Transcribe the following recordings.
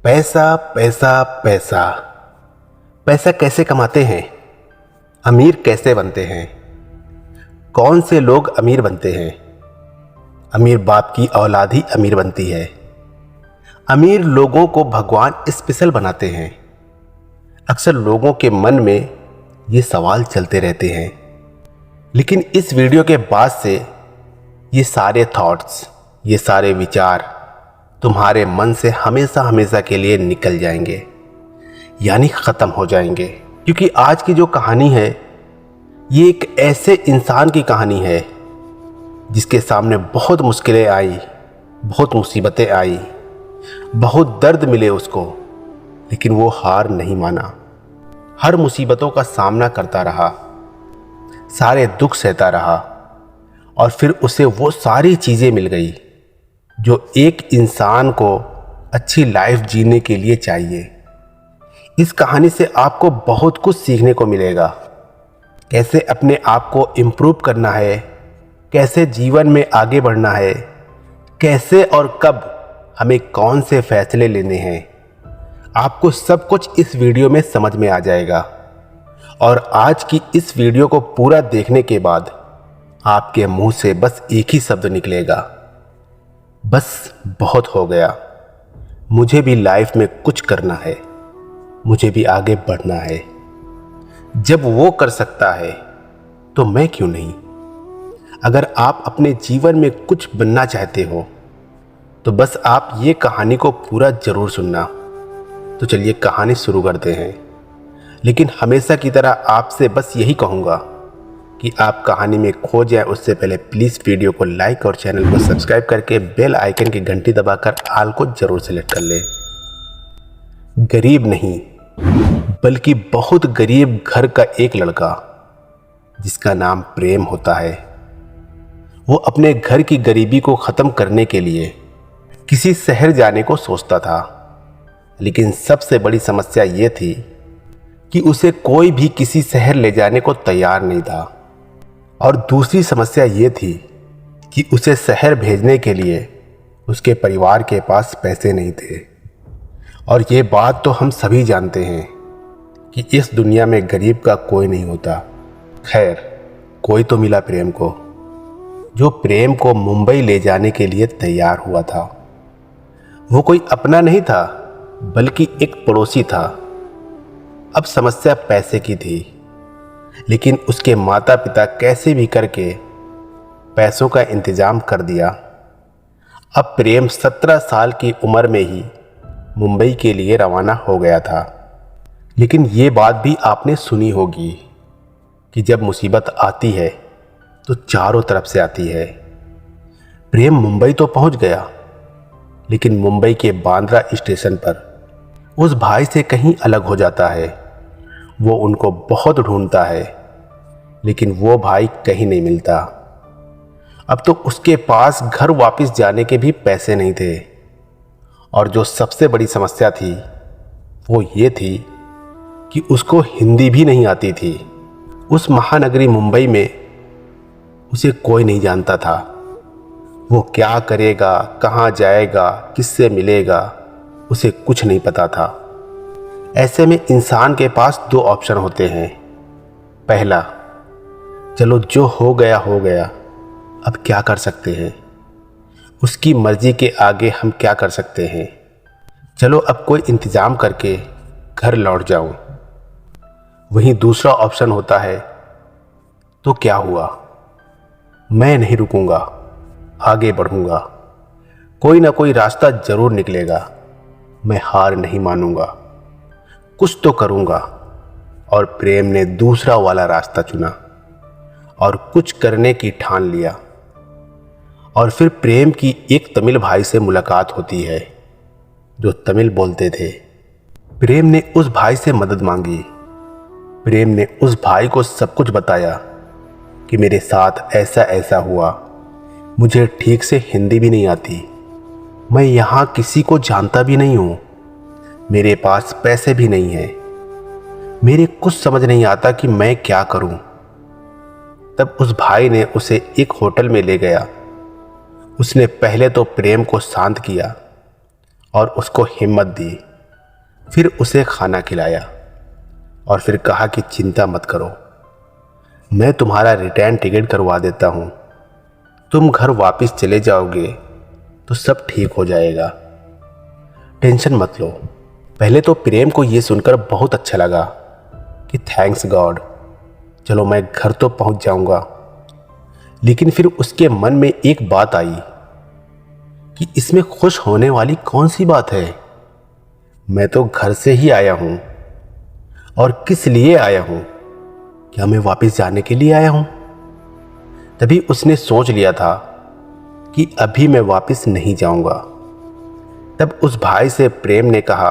पैसा पैसा पैसा। पैसा कैसे कमाते हैं? अमीर कैसे बनते हैं? कौन से लोग अमीर बनते हैं? अमीर बाप की औलाद ही अमीर बनती है। अमीर लोगों को भगवान स्पेशल बनाते हैं। अक्सर लोगों के मन में ये सवाल चलते रहते हैं, लेकिन इस वीडियो के बाद से ये सारे थॉट्स, ये सारे विचार तुम्हारे मन से हमेशा हमेशा के लिए निकल जाएंगे, यानी ख़त्म हो जाएंगे। क्योंकि आज की जो कहानी है ये एक ऐसे इंसान की कहानी है जिसके सामने बहुत मुश्किलें आई, बहुत मुसीबतें आई, बहुत दर्द मिले उसको, लेकिन वो हार नहीं माना। हर मुसीबतों का सामना करता रहा, सारे दुख सहता रहा और फिर उसे वो सारी चीज़ें मिल गई जो एक इंसान को अच्छी लाइफ जीने के लिए चाहिए। इस कहानी से आपको बहुत कुछ सीखने को मिलेगा। कैसे अपने आप को इम्प्रूव करना है, कैसे जीवन में आगे बढ़ना है, कैसे और कब हमें कौन से फैसले लेने हैं। आपको सब कुछ इस वीडियो में समझ में आ जाएगा। और आज की इस वीडियो को पूरा देखने के बाद आपके मुंह से बस एक ही शब्द निकलेगा, बस बहुत हो गया। मुझे भी लाइफ में कुछ करना है, मुझे भी आगे बढ़ना है। जब वो कर सकता है तो मैं क्यों नहीं? अगर आप अपने जीवन में कुछ बनना चाहते हो तो बस आप ये कहानी को पूरा ज़रूर सुनना। तो चलिए कहानी शुरू करते हैं। लेकिन हमेशा की तरह आपसे बस यही कहूँगा कि आप कहानी में खो जाए उससे पहले प्लीज़ वीडियो को लाइक और चैनल को सब्सक्राइब करके बेल आइकन की घंटी दबाकर ऑल को ज़रूर सेलेक्ट कर लें। गरीब नहीं बल्कि बहुत गरीब घर का एक लड़का जिसका नाम प्रेम होता है, वो अपने घर की गरीबी को ख़त्म करने के लिए किसी शहर जाने को सोचता था। लेकिन सबसे बड़ी समस्या ये थी कि उसे कोई भी किसी शहर ले जाने को तैयार नहीं था। और दूसरी समस्या ये थी कि उसे शहर भेजने के लिए उसके परिवार के पास पैसे नहीं थे। और ये बात तो हम सभी जानते हैं कि इस दुनिया में गरीब का कोई नहीं होता। खैर, कोई तो मिला प्रेम को, जो प्रेम को मुंबई ले जाने के लिए तैयार हुआ था। वो कोई अपना नहीं था बल्कि एक पड़ोसी था। अब समस्या पैसे की थी, लेकिन उसके माता पिता कैसे भी करके पैसों का इंतजाम कर दिया। अब प्रेम 17 साल की उम्र में ही मुंबई के लिए रवाना हो गया था। लेकिन ये बात भी आपने सुनी होगी कि जब मुसीबत आती है तो चारों तरफ से आती है। प्रेम मुंबई तो पहुंच गया, लेकिन मुंबई के बांद्रा स्टेशन पर उस भाई से कहीं अलग हो जाता है। वो उनको बहुत ढूंढता है, लेकिन वो भाई कहीं नहीं मिलता। अब तो उसके पास घर वापस जाने के भी पैसे नहीं थे। और जो सबसे बड़ी समस्या थी वो ये थी कि उसको हिंदी भी नहीं आती थी। उस महानगरी मुंबई में उसे कोई नहीं जानता था। वो क्या करेगा, कहाँ जाएगा, किससे मिलेगा, उसे कुछ नहीं पता था। ऐसे में इंसान के पास दो ऑप्शन होते हैं। पहला, चलो जो हो गया हो गया, अब क्या कर सकते हैं, उसकी मर्जी के आगे हम क्या कर सकते हैं, चलो अब कोई इंतज़ाम करके घर लौट जाऊं। वहीं दूसरा ऑप्शन होता है, तो क्या हुआ, मैं नहीं रुकूंगा, आगे बढ़ूंगा, कोई ना कोई रास्ता ज़रूर निकलेगा, मैं हार नहीं मानूंगा, कुछ तो करूंगा। और प्रेम ने दूसरा वाला रास्ता चुना और कुछ करने की ठान लिया। और फिर प्रेम की एक तमिल भाई से मुलाकात होती है जो तमिल बोलते थे। प्रेम ने उस भाई से मदद मांगी। प्रेम ने उस भाई को सब कुछ बताया कि मेरे साथ ऐसा ऐसा हुआ, मुझे ठीक से हिंदी भी नहीं आती, मैं यहाँ किसी को जानता भी नहीं हूँ, मेरे पास पैसे भी नहीं हैं, मेरे कुछ समझ नहीं आता कि मैं क्या करूं। तब उस भाई ने उसे एक होटल में ले गया। उसने पहले तो प्रेम को शांत किया और उसको हिम्मत दी फिर उसे खाना खिलाया और फिर कहा कि चिंता मत करो, मैं तुम्हारा रिटर्न टिकट करवा देता हूँ। तुम घर वापस चले जाओगे तो सब ठीक हो जाएगा, टेंशन मत लो। पहले तो प्रेम को ये सुनकर बहुत अच्छा लगा कि थैंक्स गॉड, चलो मैं घर तो पहुंच जाऊंगा। लेकिन फिर उसके मन में एक बात आई कि इसमें खुश होने वाली कौन सी बात है। मैं तो घर से ही आया हूं, और किस लिए आया हूं? क्या मैं वापस जाने के लिए आया हूं? तभी उसने सोच लिया था कि अभी मैं वापस नहीं जाऊंगा। तब उस भाई से प्रेम ने कहा,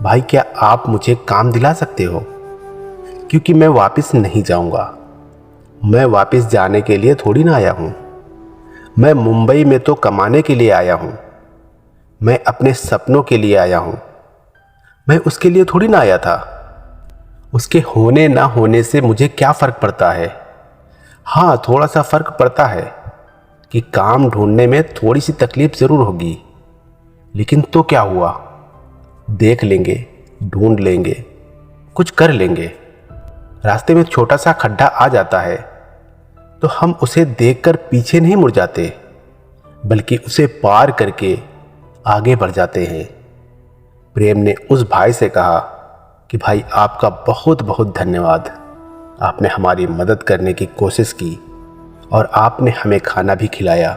भाई क्या आप मुझे काम दिला सकते हो? क्योंकि मैं वापस नहीं जाऊंगा। मैं वापस जाने के लिए थोड़ी ना आया हूं। मैं मुंबई में तो कमाने के लिए आया हूं। मैं अपने सपनों के लिए आया हूं। मैं उसके लिए थोड़ी ना आया था। उसके होने ना होने से मुझे क्या फर्क पड़ता है? हाँ, थोड़ा सा फर्क पड़ता है कि काम ढूंढने में थोड़ी सी तकलीफ जरूर होगी, लेकिन तो क्या हुआ, देख लेंगे, ढूंढ लेंगे, कुछ कर लेंगे। रास्ते में छोटा सा खड्डा आ जाता है तो हम उसे देखकर पीछे नहीं मुड़ जाते, बल्कि उसे पार करके आगे बढ़ जाते हैं। प्रेम ने उस भाई से कहा कि भाई आपका बहुत बहुत धन्यवाद। आपने हमारी मदद करने की कोशिश की और आपने हमें खाना भी खिलाया,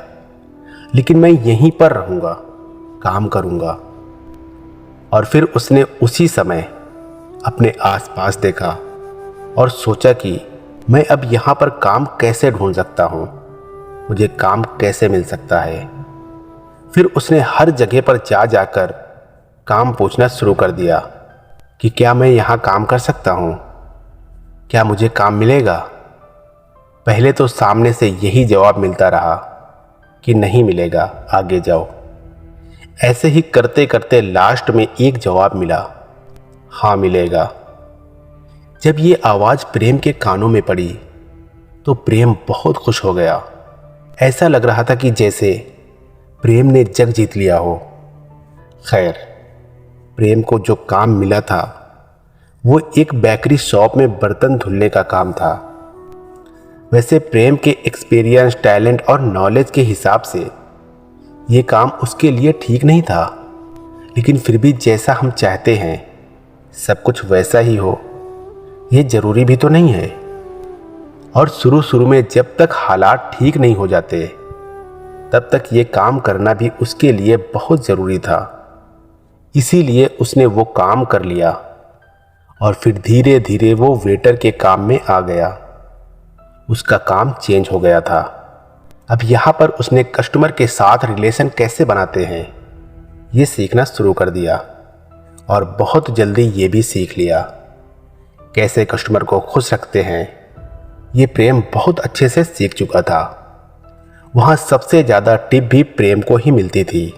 लेकिन मैं यहीं पर रहूँगा, काम करूँगा। और फिर उसने उसी समय अपने आसपास देखा और सोचा कि मैं अब यहाँ पर काम कैसे ढूंढ सकता हूँ, मुझे काम कैसे मिल सकता है। फिर उसने हर जगह पर जा जाकर काम पूछना शुरू कर दिया कि क्या मैं यहाँ काम कर सकता हूँ, क्या मुझे काम मिलेगा। पहले तो सामने से यही जवाब मिलता रहा कि नहीं मिलेगा, आगे जाओ। ऐसे ही करते करते लास्ट में एक जवाब मिला, हाँ मिलेगा। जब ये आवाज़ प्रेम के कानों में पड़ी तो प्रेम बहुत खुश हो गया। ऐसा लग रहा था कि जैसे प्रेम ने जग जीत लिया हो। खैर, प्रेम को जो काम मिला था वो एक बेकरी शॉप में बर्तन धुलने का काम था। वैसे प्रेम के एक्सपीरियंस, टैलेंट और नॉलेज के हिसाब से ये काम उसके लिए ठीक नहीं था, लेकिन फिर भी जैसा हम चाहते हैं सब कुछ वैसा ही हो, ये ज़रूरी भी तो नहीं है। और शुरू में जब तक हालात ठीक नहीं हो जाते तब तक ये काम करना भी उसके लिए बहुत ज़रूरी था। इसीलिए उसने वो काम कर लिया और फिर धीरे धीरे वो वेटर के काम में आ गया। उसका काम चेंज हो गया था। अब यहाँ पर उसने कस्टमर के साथ रिलेशन कैसे बनाते हैं ये सीखना शुरू कर दिया, और बहुत जल्दी ये भी सीख लिया कैसे कस्टमर को खुश रखते हैं। ये प्रेम बहुत अच्छे से सीख चुका था। वहाँ सबसे ज़्यादा टिप भी प्रेम को ही मिलती थी।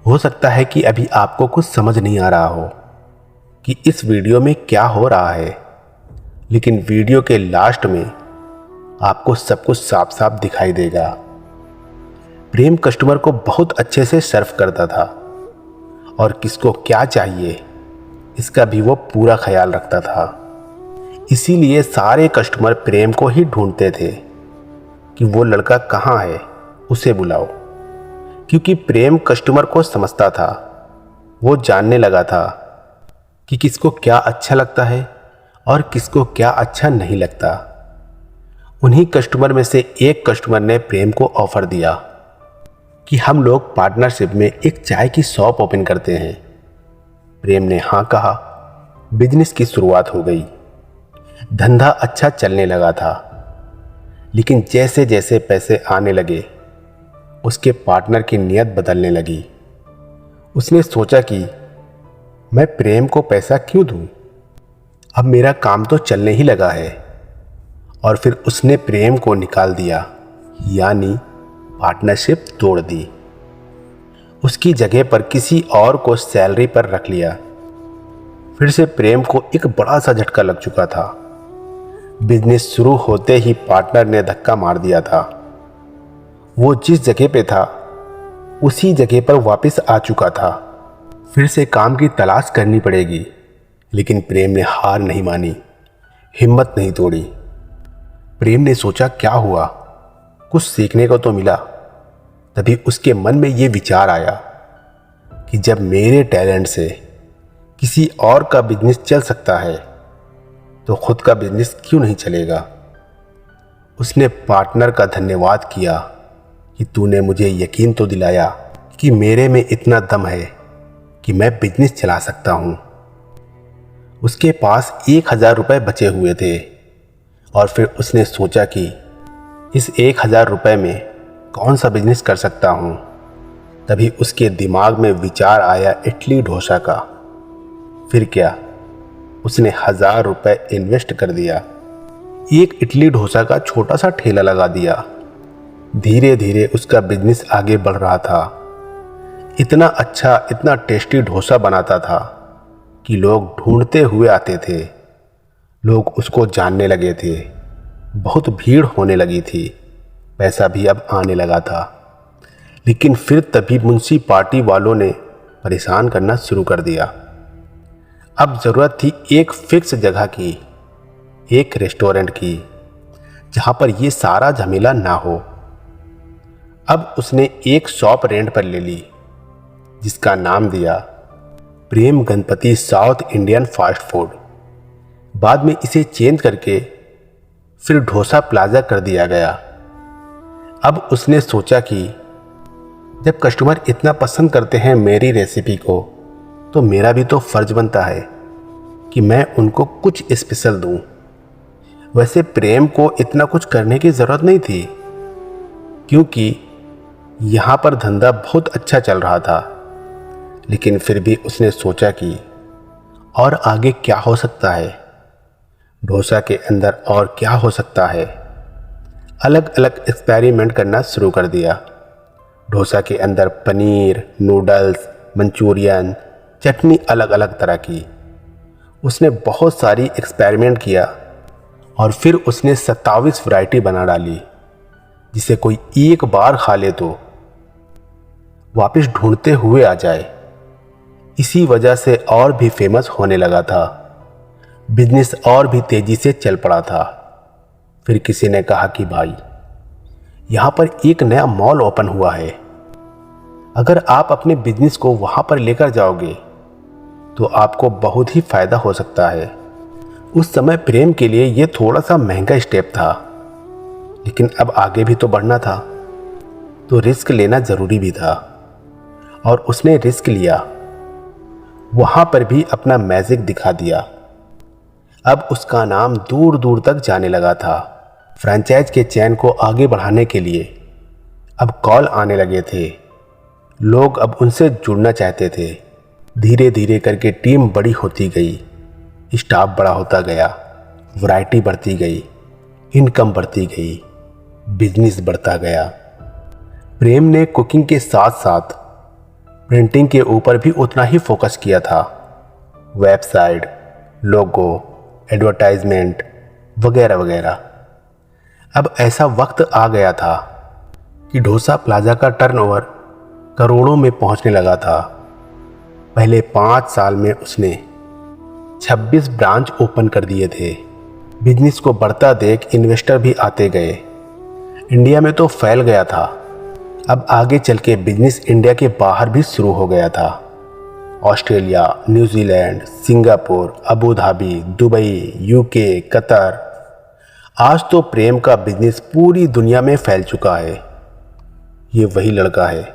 हो सकता है कि अभी आपको कुछ समझ नहीं आ रहा हो कि इस वीडियो में क्या हो रहा है, लेकिन वीडियो के लास्ट में आपको सब कुछ साफ साफ दिखाई देगा। प्रेम कस्टमर को बहुत अच्छे से सर्व करता था और किसको क्या चाहिए इसका भी वो पूरा ख्याल रखता था। इसीलिए सारे कस्टमर प्रेम को ही ढूंढते थे कि वो लड़का कहाँ है, उसे बुलाओ। क्योंकि प्रेम कस्टमर को समझता था। वो जानने लगा था कि किसको क्या अच्छा लगता है और किसको क्या अच्छा नहीं लगता। उन्हीं कस्टमर में से एक कस्टमर ने प्रेम को ऑफर दिया कि हम लोग पार्टनरशिप में एक चाय की शॉप ओपन करते हैं। प्रेम ने हाँ कहा। बिजनेस की शुरुआत हो गई। धंधा अच्छा चलने लगा था, लेकिन जैसे जैसे पैसे आने लगे उसके पार्टनर की नीयत बदलने लगी। उसने सोचा कि मैं प्रेम को पैसा क्यों दूं, अब मेरा काम तो चलने ही लगा है। और फिर उसने प्रेम को निकाल दिया, यानी पार्टनरशिप तोड़ दी। उसकी जगह पर किसी और को सैलरी पर रख लिया। फिर से प्रेम को एक बड़ा सा झटका लग चुका था। बिजनेस शुरू होते ही पार्टनर ने धक्का मार दिया था। वो जिस जगह पे था उसी जगह पर वापस आ चुका था। फिर से काम की तलाश करनी पड़ेगी। लेकिन प्रेम ने हार नहीं मानी, हिम्मत नहीं तोड़ी। प्रेम ने सोचा क्या हुआ, कुछ सीखने को तो मिला। तभी उसके मन में ये विचार आया कि जब मेरे टैलेंट से किसी और का बिजनेस चल सकता है तो खुद का बिजनेस क्यों नहीं चलेगा। उसने पार्टनर का धन्यवाद किया कि तूने मुझे यकीन तो दिलाया कि मेरे में इतना दम है कि मैं बिजनेस चला सकता हूँ। उसके पास 1000 रुपये बचे हुए थे और फिर उसने सोचा कि इस 1000 रुपये में कौन सा बिजनेस कर सकता हूँ। तभी उसके दिमाग में विचार आया इडली डोसा का। फिर क्या, उसने 1000 रुपये इन्वेस्ट कर दिया। एक इडली डोसा का छोटा सा ठेला लगा दिया। धीरे धीरे उसका बिजनेस आगे बढ़ रहा था। इतना अच्छा, इतना टेस्टी डोसा बनाता था कि लोग ढूंढते हुए आते थे। लोग उसको जानने लगे थे। बहुत भीड़ होने लगी थी। पैसा भी अब आने लगा था। लेकिन फिर तभी म्युनिसिपैलिटी वालों ने परेशान करना शुरू कर दिया। अब ज़रूरत थी एक फिक्स जगह की, एक रेस्टोरेंट की, जहाँ पर ये सारा झमेला ना हो। अब उसने एक शॉप रेंट पर ले ली जिसका नाम दिया Prem Ganapati South Indian fast food. बाद में इसे चेंज करके फिर डोसा प्लाजा कर दिया गया। अब उसने सोचा कि जब कस्टमर इतना पसंद करते हैं मेरी रेसिपी को, तो मेरा भी तो फर्ज बनता है कि मैं उनको कुछ स्पेशल दूं। वैसे प्रेम को इतना कुछ करने की ज़रूरत नहीं थी, क्योंकि यहाँ पर धंधा बहुत अच्छा चल रहा था। लेकिन फिर भी उसने सोचा कि और आगे क्या हो सकता है, डोसा के अंदर और क्या हो सकता है। अलग अलग एक्सपेरिमेंट करना शुरू कर दिया। डोसा के अंदर पनीर, नूडल्स, मंचूरियन, चटनी अलग अलग तरह की। उसने बहुत सारी एक्सपेरिमेंट किया और फिर उसने 27 वैरायटी बना डाली, जिसे कोई एक बार खा ले तो वापस ढूंढते हुए आ जाए। इसी वजह से और भी फेमस होने लगा था। बिजनेस और भी तेजी से चल पड़ा था। फिर किसी ने कहा कि भाई, यहाँ पर एक नया मॉल ओपन हुआ है। अगर आप अपने बिजनेस को वहाँ पर लेकर जाओगे तो आपको बहुत ही फायदा हो सकता है। उस समय प्रेम के लिए यह थोड़ा सा महंगा स्टेप था, लेकिन अब आगे भी तो बढ़ना था, तो रिस्क लेना ज़रूरी भी था। और उसने रिस्क लिया। वहाँ पर भी अपना मैजिक दिखा दिया। अब उसका नाम दूर दूर तक जाने लगा था। फ्रेंचाइज के चैन को आगे बढ़ाने के लिए अब कॉल आने लगे थे। लोग अब उनसे जुड़ना चाहते थे। धीरे धीरे करके टीम बड़ी होती गई, स्टाफ बड़ा होता गया, वैरायटी बढ़ती गई, इनकम बढ़ती गई, बिजनेस बढ़ता गया। प्रेम ने कुकिंग के साथ साथ प्रिंटिंग के ऊपर भी उतना ही फोकस किया था। वेबसाइट, लोगो, एडवर्टाइजमेंट वगैरह वगैरह। अब ऐसा वक्त आ गया था कि डोसा प्लाजा का टर्नओवर करोड़ों में पहुंचने लगा था। पहले 5 साल में उसने 26 ब्रांच ओपन कर दिए थे। बिजनेस को बढ़ता देख इन्वेस्टर भी आते गए। इंडिया में तो फैल गया था। अब आगे चल के बिजनेस इंडिया के बाहर भी शुरू हो गया था। Australia, New Zealand, Singapore, Abu Dhabi, Dubai, UK, Qatar. आज तो प्रेम का बिजनेस पूरी दुनिया में फैल चुका है। ये वही लड़का है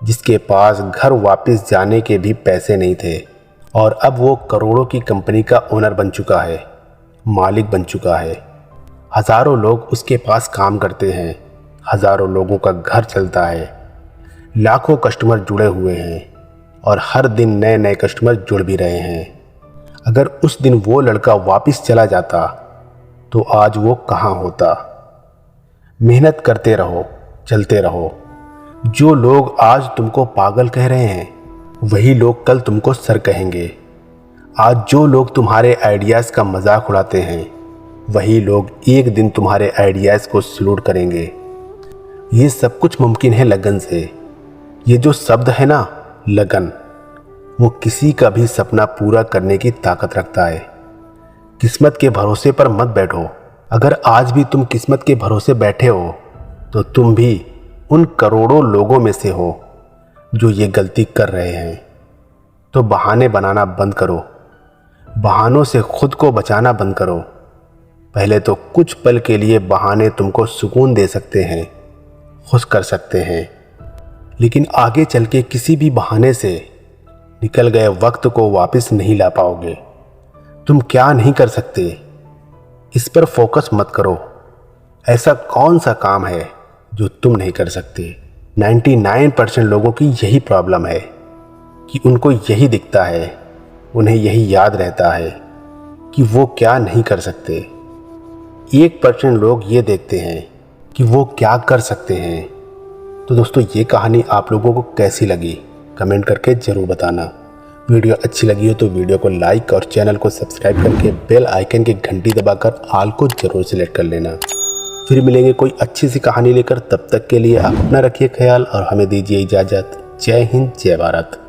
जिसके पास घर वापस जाने के भी पैसे नहीं थे और अब वो करोड़ों की कंपनी का ओनर बन चुका है, मालिक बन चुका है। हज़ारों लोग उसके पास काम करते हैं। हज़ारों लोगों का घर चलता है। लाखों कस्टमर जुड़े हुए हैं और हर दिन नए नए कस्टमर जुड़ भी रहे हैं। अगर उस दिन वो लड़का वापस चला जाता तो आज वो कहाँ होता। मेहनत करते रहो, चलते रहो। जो लोग आज तुमको पागल कह रहे हैं, वही लोग कल तुमको सर कहेंगे। आज जो लोग तुम्हारे आइडियाज़ का मजाक उड़ाते हैं, वही लोग एक दिन तुम्हारे आइडियाज़ को सैल्यूट करेंगे। ये सब कुछ मुमकिन है लगन से। ये जो शब्द है ना, लगन, वो किसी का भी सपना पूरा करने की ताकत रखता है। किस्मत के भरोसे पर मत बैठो। अगर आज भी तुम किस्मत के भरोसे बैठे हो तो तुम भी उन करोड़ों लोगों में से हो जो ये गलती कर रहे हैं। तो बहाने बनाना बंद करो, बहानों से खुद को बचाना बंद करो। पहले तो कुछ पल के लिए बहाने तुमको सुकून दे सकते हैं, खुश कर सकते हैं, लेकिन आगे चल के किसी भी बहाने से निकल गए वक्त को वापस नहीं ला पाओगे। तुम क्या नहीं कर सकते, इस पर फोकस मत करो। ऐसा कौन सा काम है जो तुम नहीं कर सकते? 99% लोगों की यही प्रॉब्लम है कि उनको यही दिखता है, उन्हें यही याद रहता है कि वो क्या नहीं कर सकते। 1% लोग ये देखते हैं कि वो क्या कर सकते हैं। तो दोस्तों, ये कहानी आप लोगों को कैसी लगी कमेंट करके ज़रूर बताना। वीडियो अच्छी लगी हो तो वीडियो को लाइक और चैनल को सब्सक्राइब करके बेल आइकन की घंटी दबाकर ऑल को ज़रूर सिलेक्ट कर लेना। फिर मिलेंगे कोई अच्छी सी कहानी लेकर। तब तक के लिए आप अपना रखिए ख्याल और हमें दीजिए इजाज़त। जय हिंद, जय भारत।